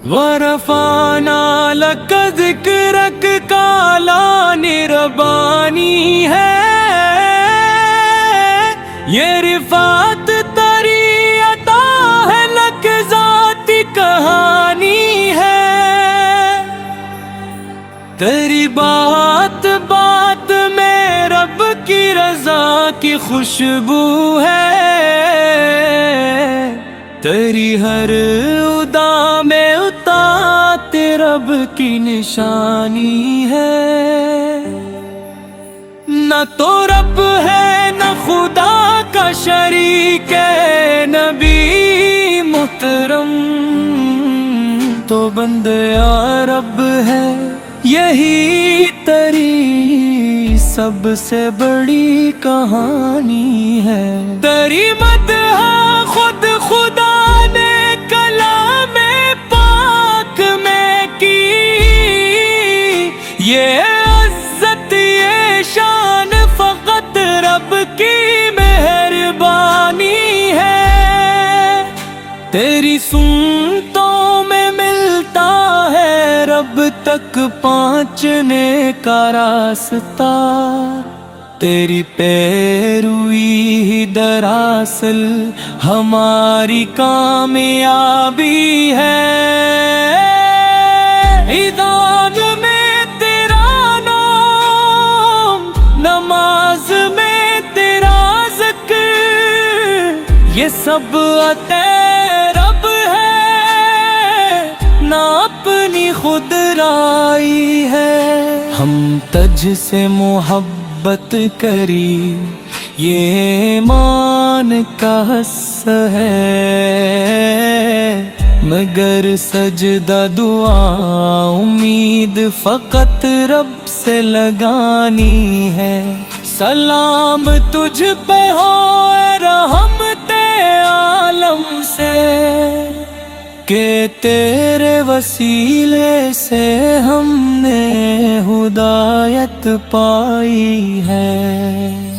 ورفعنا لك ذکرک کا لان ربانی ہے، یہ رفعت تری عطا ہے، لک ذاتی کہانی ہے، تیری بات بات میں رب کی رضا کی خوشبو ہے، تیری ہر ادا میں اطاعت رب کی نشانی ہے، نہ تو رب ہے نہ خدا کا شریک ہے، نبی محترم تو بندہ رب ہے، یہی تیری سب سے بڑی کہانی ہے، تیری مدح خود خدا نے کلام پاک میں کی، یہ عزت یہ شان فقط رب کی مہربانی ہے، تیری سنتوں میں ملتا ہے رب تک پہنچنے کا راستہ، تیری پیروی ہی دراصل ہماری کامیابی ہے، اذان میں تیرا نام، نماز میں تیرا ذکر، یہ سب عطا رب ہے، نہ اپنی خود رائی ہے، ہم تجھ سے محبت کری یہ ایمان کا حصہ ہے، مگر سجدہ دعا امید فقط رب سے لگانی ہے، سلام تجھ پہ ہو اے رحمت عالم سے، کہ تیرے وسیلے سے ہم نے ہدایت پائی ہے۔